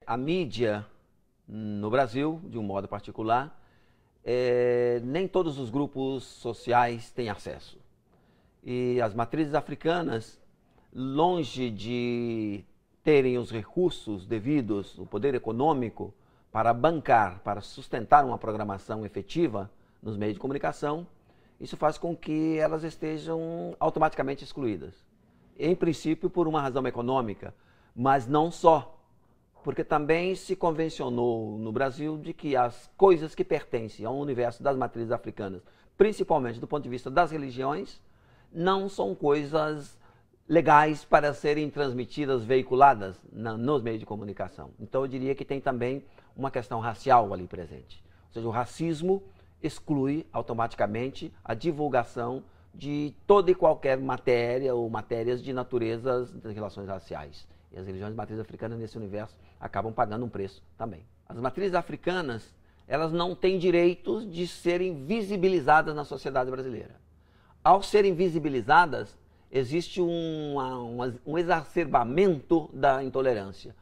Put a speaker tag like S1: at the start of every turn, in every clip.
S1: A mídia no Brasil, de um modo particular, nem todos os grupos sociais têm acesso. E as matrizes africanas, longe de terem os recursos devidos, o poder econômico, para bancar, para sustentar uma programação efetiva nos meios de comunicação, isso faz com que elas estejam automaticamente excluídas. Em princípio, por uma razão econômica, mas não só. Porque também se convencionou no Brasil de que as coisas que pertencem ao universo das matrizes africanas, principalmente do ponto de vista das religiões, não são coisas legais para serem transmitidas, veiculadas nos meios de comunicação. Então eu diria que tem também uma questão racial ali presente. Ou seja, o racismo exclui automaticamente a divulgação de toda e qualquer matéria ou matérias de naturezas das relações raciais. E as religiões de matriz africanas nesse universo acabam pagando um preço também. As matrizes africanas, elas não têm direitos de serem visibilizadas na sociedade brasileira. Ao serem visibilizadas, existe um exacerbamento da intolerância.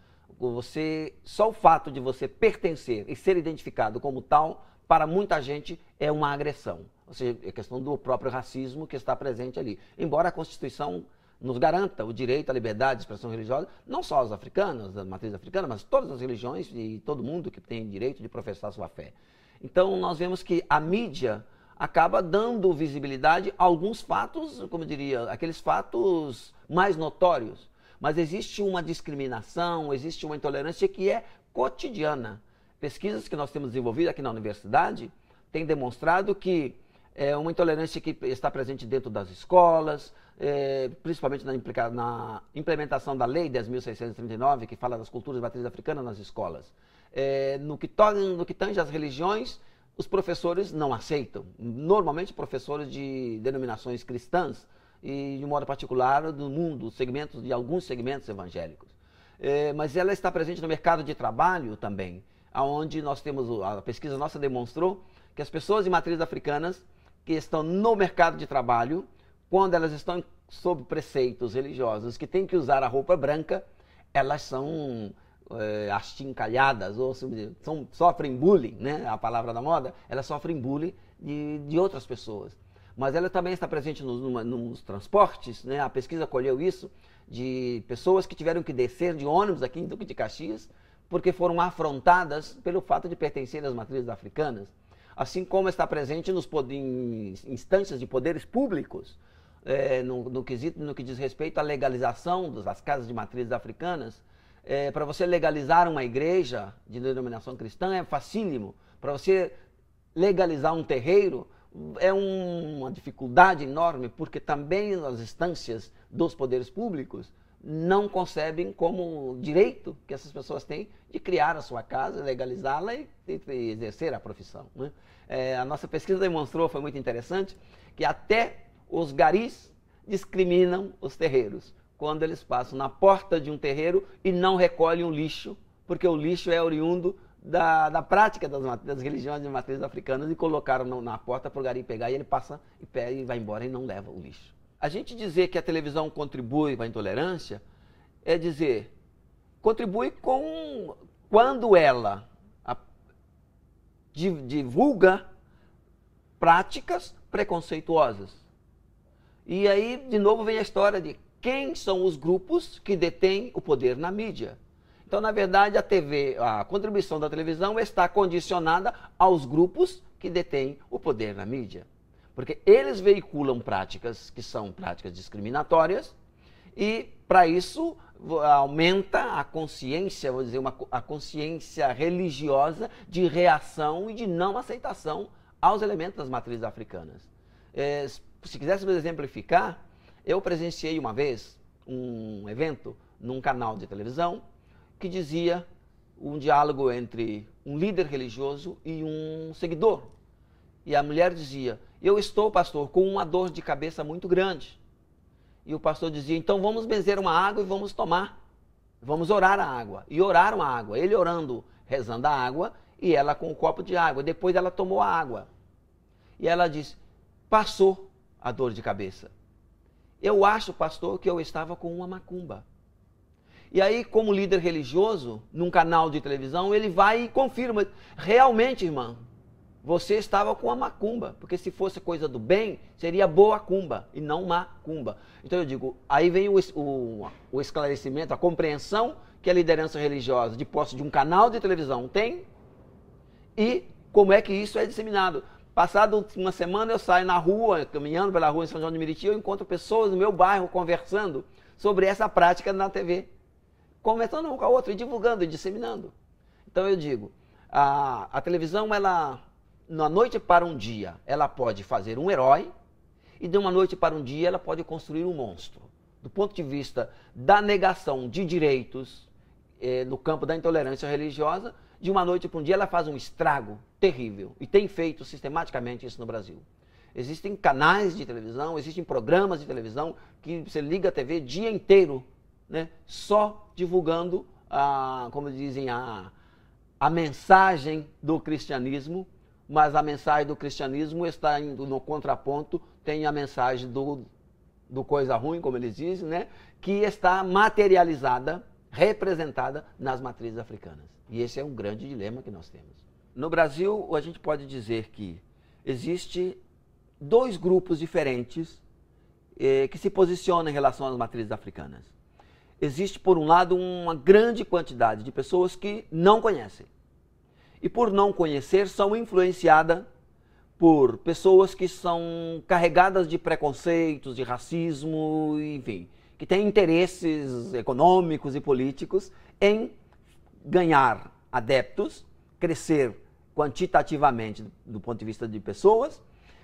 S1: Só o fato de você pertencer e ser identificado como tal, para muita gente, é uma agressão. Ou seja, é questão do próprio racismo que está presente ali. Embora a Constituição nos garanta o direito à liberdade de expressão religiosa, não só os africanos, da matriz africana, mas todas as religiões e todo mundo que tem direito de professar sua fé. Então nós vemos que a mídia acaba dando visibilidade a alguns fatos, como eu diria, aqueles fatos mais notórios. Mas existe uma discriminação, existe uma intolerância que é cotidiana. Pesquisas que nós temos desenvolvido aqui na universidade têm demonstrado que é uma intolerância que está presente dentro das escolas, principalmente na implementação da Lei 10.639, que fala das culturas de matriz africana nas escolas. No que tange às religiões, os professores não aceitam. Normalmente professores de denominações cristãs e, de modo particular, do mundo, de alguns segmentos evangélicos. Mas ela está presente no mercado de trabalho também, onde nós temos, a pesquisa nossa demonstrou que as pessoas de matrizes africanas que estão no mercado de trabalho, quando elas estão sob preceitos religiosos que têm que usar a roupa branca, elas são achincalhadas, ou sofrem bullying, né? A palavra da moda, elas sofrem bullying de outras pessoas. Mas ela também está presente nos transportes, né? A pesquisa colheu isso, de pessoas que tiveram que descer de ônibus aqui em Duque de Caxias, porque foram afrontadas pelo fato de pertencerem às matrizes africanas. Assim como está presente em instâncias de poderes públicos, no que diz respeito à legalização das casas de matrizes africanas. Para você legalizar uma igreja de denominação cristã é facílimo. Para você legalizar um terreiro é uma dificuldade enorme, porque também as instâncias dos poderes públicos não concebem como direito que essas pessoas têm de criar a sua casa, legalizá-la e exercer a profissão, né? A nossa pesquisa demonstrou, foi muito interessante, que até os garis discriminam os terreiros quando eles passam na porta de um terreiro e não recolhem o lixo, porque o lixo é oriundo da prática das religiões de matrizes africanas, e colocaram na porta para o gari pegar, e ele passa e pega e vai embora e não leva o lixo. A gente dizer que a televisão contribui para a intolerância é dizer, contribui quando ela divulga práticas preconceituosas. E aí, de novo, vem a história de quem são os grupos que detêm o poder na mídia. Então, na verdade, a contribuição da televisão está condicionada aos grupos que detêm o poder na mídia. Porque eles veiculam práticas que são práticas discriminatórias e, para isso, aumenta a consciência, vou dizer, a consciência religiosa de reação e de não aceitação aos elementos das matrizes africanas. Se quiséssemos exemplificar, eu presenciei uma vez um evento num canal de televisão que dizia um diálogo entre um líder religioso e um seguidor. E a mulher dizia, eu estou, pastor, com uma dor de cabeça muito grande. E o pastor dizia, então vamos benzer uma água e vamos tomar. Vamos orar a água. E oraram a água. Ele orando, rezando a água, e ela com um copo de água. Depois ela tomou a água. E ela disse, passou a dor de cabeça. Eu acho, pastor, que eu estava com uma macumba. E aí, como líder religioso, num canal de televisão, ele vai e confirma. Realmente, irmão, você estava com a macumba. Porque se fosse coisa do bem, seria boa cumba e não macumba. Então eu digo, aí vem o esclarecimento, a compreensão que a liderança religiosa de posse de um canal de televisão tem e como é que isso é disseminado. Passado uma semana eu saio na rua, caminhando pela rua em São João de Meriti, eu encontro pessoas no meu bairro conversando sobre essa prática na TV. Conversando um com a outra, e divulgando, e disseminando. Então eu digo, a televisão, ela, na noite para um dia, ela pode fazer um herói, e de uma noite para um dia ela pode construir um monstro. Do ponto de vista da negação de direitos, no campo da intolerância religiosa, de uma noite para um dia ela faz um estrago terrível. E tem feito sistematicamente isso no Brasil. Existem canais de televisão, existem programas de televisão que você liga a TV o dia inteiro, né, só divulgando, como dizem, a mensagem do cristianismo, mas a mensagem do cristianismo está indo no contraponto, tem a mensagem do coisa ruim, como eles dizem, né, que está materializada, representada nas matrizes africanas. E esse é um grande dilema que nós temos. No Brasil, a gente pode dizer que existe dois grupos diferentes que se posicionam em relação às matrizes africanas. Existe, por um lado, uma grande quantidade de pessoas que não conhecem. E por não conhecer, são influenciadas por pessoas que são carregadas de preconceitos, de racismo, enfim, que têm interesses econômicos e políticos em ganhar adeptos, crescer quantitativamente do ponto de vista de pessoas,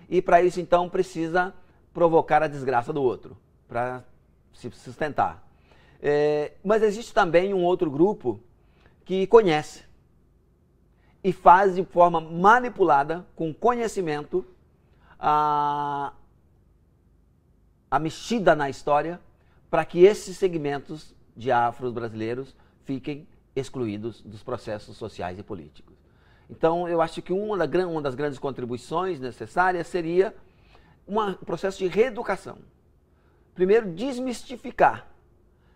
S1: e para isso então precisa provocar a desgraça do outro, para se sustentar. Mas existe também um outro grupo que conhece e faz de forma manipulada, com conhecimento, a mexida na história, para que esses segmentos de afro-brasileiros fiquem excluídos dos processos sociais e políticos. Então, eu acho que uma das grandes contribuições necessárias seria um processo de reeducação. Primeiro, desmistificar.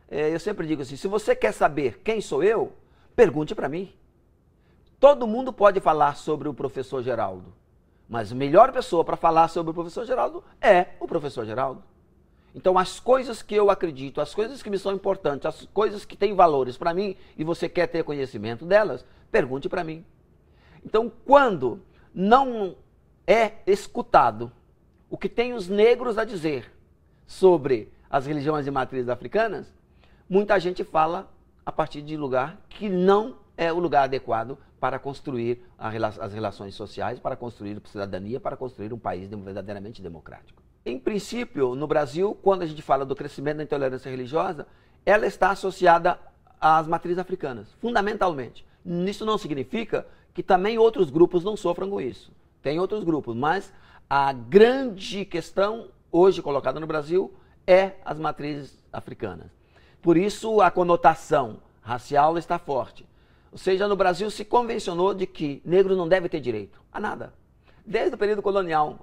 S1: Eu sempre digo assim, se você quer saber quem sou eu, pergunte para mim. Todo mundo pode falar sobre o professor Geraldo, mas a melhor pessoa para falar sobre o professor Geraldo é o professor Geraldo. Então, as coisas que eu acredito, as coisas que me são importantes, as coisas que têm valores para mim, e você quer ter conhecimento delas, pergunte para mim. Então, quando não é escutado o que tem os negros a dizer sobre as religiões de matrizes africanas, muita gente fala a partir de lugar que não é o lugar adequado para construir as relações sociais, para construir a cidadania, para construir um país verdadeiramente democrático. Em princípio, no Brasil, quando a gente fala do crescimento da intolerância religiosa, ela está associada às matrizes africanas, fundamentalmente. Isso não significa que também outros grupos não sofram com isso. Tem outros grupos, mas a grande questão hoje colocada no Brasil é as matrizes africanas. Por isso a conotação racial está forte. Ou seja, no Brasil se convencionou de que negro não deve ter direito a nada. Desde o período colonial,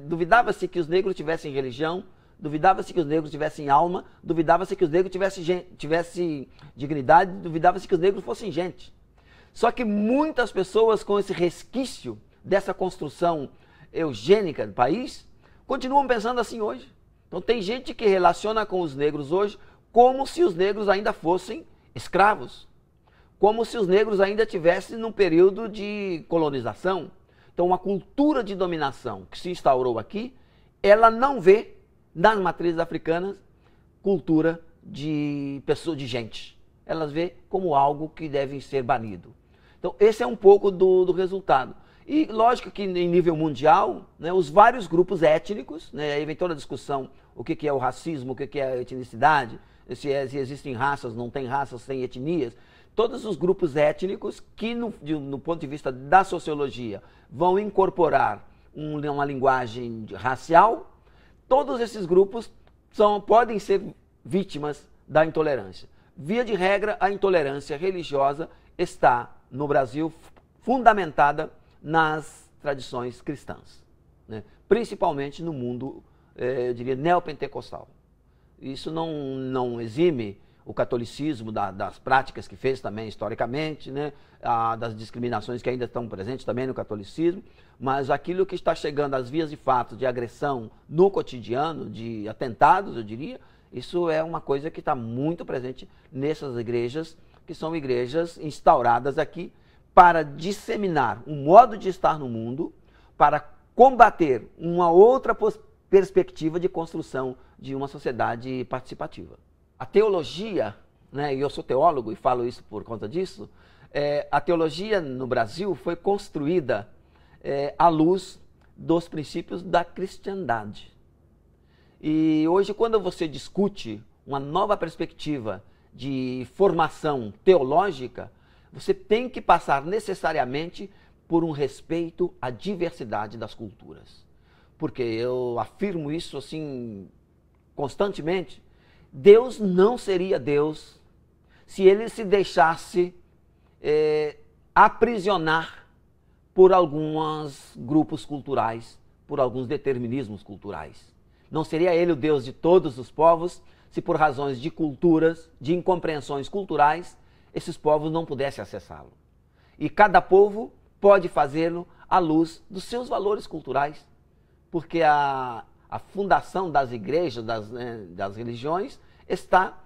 S1: duvidava-se que os negros tivessem religião, duvidava-se que os negros tivessem alma, duvidava-se que os negros tivessem dignidade, duvidava-se que os negros fossem gente. Só que muitas pessoas com esse resquício dessa construção eugênica do país, continuam pensando assim hoje. Então tem gente que relaciona com os negros hoje como se os negros ainda fossem escravos, como se os negros ainda estivessem num período de colonização. Então uma cultura de dominação que se instaurou aqui, ela não vê nas matrizes africanas cultura de pessoa, de gente. Elas vê como algo que deve ser banido. Então esse é um pouco do resultado. E lógico que em nível mundial, né, os vários grupos étnicos, né, aí vem toda a discussão, o que é o racismo, o que é a etnicidade, se existem raças, não tem raças, tem etnias. Todos os grupos étnicos que, no ponto de vista da sociologia, vão incorporar uma linguagem racial, todos esses grupos podem ser vítimas da intolerância. Via de regra, a intolerância religiosa está, no Brasil, fundamentada nas tradições cristãs, né? Principalmente no mundo, eu diria, neopentecostal. Isso não exime o catolicismo das práticas que fez também historicamente, né? Das discriminações que ainda estão presentes também no catolicismo, mas aquilo que está chegando às vias de fato de agressão no cotidiano, de atentados, eu diria, isso é uma coisa que está muito presente nessas igrejas, que são igrejas instauradas aqui para disseminar um modo de estar no mundo, para combater uma outra perspectiva de construção de uma sociedade participativa. A teologia, né, e eu sou teólogo e falo isso por conta disso, a teologia no Brasil foi construída à luz dos princípios da cristandade. E hoje, quando você discute uma nova perspectiva de formação teológica, você tem que passar necessariamente por um respeito à diversidade das culturas. Porque eu afirmo isso assim constantemente, Deus não seria Deus se ele se deixasse aprisionar por alguns grupos culturais, por alguns determinismos culturais. Não seria ele o Deus de todos os povos se por razões de culturas, de incompreensões culturais, esses povos não pudessem acessá-lo. E cada povo pode fazê-lo à luz dos seus valores culturais, porque a fundação das igrejas, das religiões, está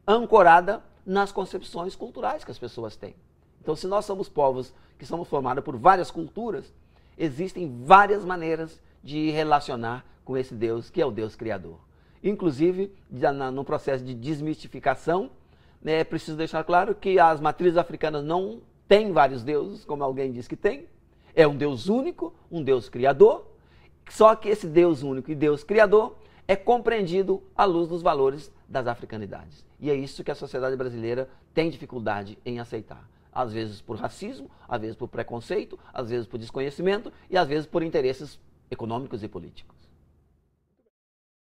S1: ancorada nas concepções culturais que as pessoas têm. Então, se nós somos povos que somos formados por várias culturas, existem várias maneiras de relacionar com esse Deus, que é o Deus Criador. Inclusive, no processo de desmistificação, é preciso deixar claro que as matrizes africanas não têm vários deuses, como alguém diz que tem. É um Deus único, um Deus Criador, só que esse Deus único e Deus Criador é compreendido à luz dos valores das africanidades. E é isso que a sociedade brasileira tem dificuldade em aceitar. Às vezes por racismo, às vezes por preconceito, às vezes por desconhecimento e às vezes por interesses econômicos e políticos.